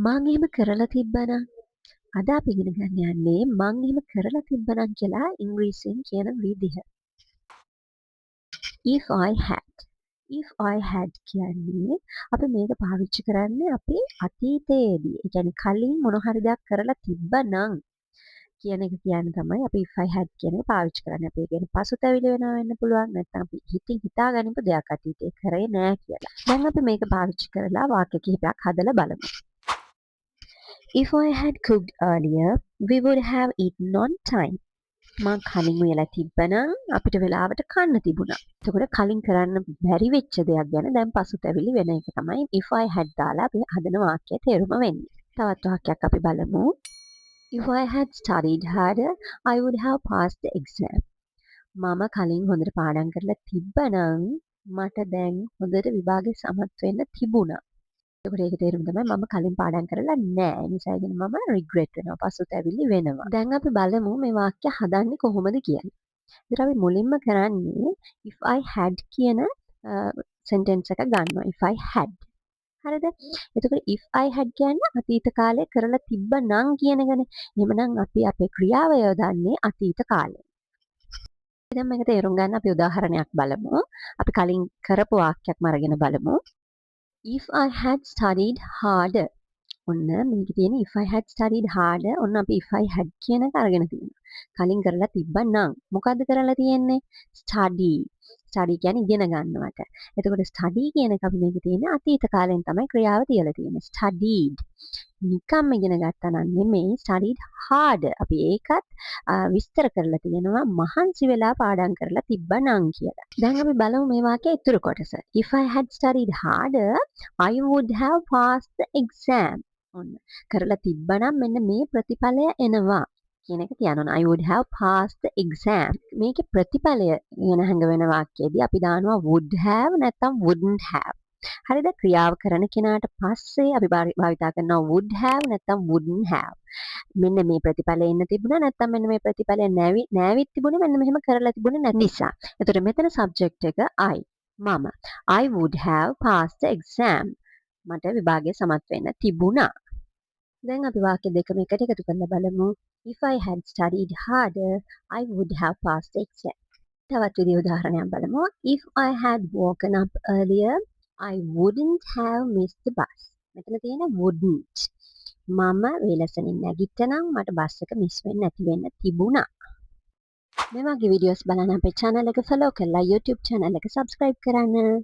මං එහෙම කරලා තිබ්බනම් අද අපි ඉගෙන ගන්න යන්නේ මං එහෙම කරලා තිබ්බනම් කියලා ඉංග්‍රීසියෙන් කියන විදිහ. if I had කියන්නේ අපි මේක පාවිච්චි කරන්නේ අපේ අතීතයේදී. ඒ කියන්නේ කලින් මොන හරි දෙයක් කරලා තිබ්බනම් කියන එක කියන්න තමයි අපි if I had කියන එක පාවිච්චි කරන්නේ. අපි ඒ කියන්නේ පසුතැවිලි වෙනවා වෙන්න පුළුවන්. නැත්නම් අපි හිතින් හිතාගනිමු දෙයක් අතීතයේ කරේ නෑ කියලා. දැන් අපි මේක පාවිච්චි කරලා වාක්‍ය කිහිපයක් හදලා බලමු. If I had cooked earlier, we would have eaten on time. මං කලින් වෙලා තිබ්බනම් අපිට වෙලාවට කන්න තිබුණා. එතකොට කලින් කරන්න බැරි වෙච්ච දෙයක් ගැන දැන් පසුතැවිලි වෙන එක තමයි if I had දාලා අපි හදන වාක්‍යයේ තේරුම වෙන්නේ. තවත් වාක්‍යයක් අපි බලමු. If I had studied harder, I would have passed the exam. මම කලින් හොඳට පාඩම් කරලා තිබ්බනම් මට දැන් හොඳට විභාගේ සමත් වෙන්න තිබුණා. එතකොට ඒකේ තේරුම තමයි මම කලින් පාඩම් කරලා නෑ. ඒ නිසා ඉතින් මම රිග්‍රෙට් වෙනවා. පසුතැවිලි වෙනවා. දැන් අපි බලමු මේ වාක්‍ය හදන්නේ කොහොමද කියලා. ඉතින් අපි මුලින්ම කරන්නේ if I had කියන sentence එක ගන්නවා. if I had. හරිද? එතකොට if I had කියන්නේ අතීත කාලේ කරලා තිබ්බනම් කියන එකනේ. එහෙමනම් අපි අපේ ක්‍රියාව යොදන්නේ අතීත කාලේ. දැන් මේක තේරුම් ගන්න අපි උදාහරණයක් බලමු. අපි කලින් කරපු වාක්‍යයක්ම අරගෙන බලමු. If I had studied harder. ඔන්න මේක තියෙන if I had studied harder. ඔන්න අපි if I had කියන එක අරගෙන තියෙනවා. කලින් කරලා තිබ්බනම් මොකද්ද කරලා තියෙන්නේ? study. study කියන්නේ ඉගෙන ගන්නවට. එතකොට study කියන එක අපි මේක තියෙන්නේ අතීත කාලෙන් තමයි ක්‍රියාව තියලා තියෙන්නේ. studied. නිකම්ම ඉගෙන ගත්තා නම් නෙමෙයි studied harder. අපි ඒකත් විස්තර කරලා තියෙනවා මහන්සි වෙලා පාඩම් කරලා තිබ්බනම් කියලා. දැන් අපි බලමු මේ වාක්‍යයේ ඉතුරු කොටස. If I had studied harder, I would have passed the exam. ඔන්න කරලා තිබ්බනම් මෙන්න මේ ප්‍රතිඵලය එනවා කියන එක කියනවා. I would have passed the exam. මේකේ ප්‍රතිඵලය ගැන හංගවෙන වාක්‍යයේදී අපි දානවා would have නැත්නම් wouldn't have. හරිද? ක්‍රියාව කරන කෙනාට පස්සේ අපි භාවිතා කරනවා would have නැත්නම් wouldn't have. මෙන්න මේ ප්‍රතිඵලය එන්න තිබුණා නැත්නම් මෙන්න මේ ප්‍රතිඵලය නැවිත් තිබුණේ මෙන්න මෙහෙම කරලා තිබුණේ නැති නිසා. එතකොට මෙතන subject එක I. මම. I would have passed the exam. මට විභාගය සමත් වෙන්න තිබුණා. දැන් අපි වාක්‍ය දෙකම එකට එකතු කරලා බලමු. If I had studied harder, I would have passed the exam. තවත් විදිහේ උදාහරණයක් බලමු. If I had woken up earlier, I wouldn't have missed the bus. මෙතන තියෙන wouldn't. මම වේලසනින් නැගිට්ටනම් මට බස් එක මිස් වෙන්නේ නැති වෙන්න තිබුණා. මේ වගේ වීඩියෝස් බලන්න අපේ channel එක follow කරලා YouTube channel එක subscribe කරන්න.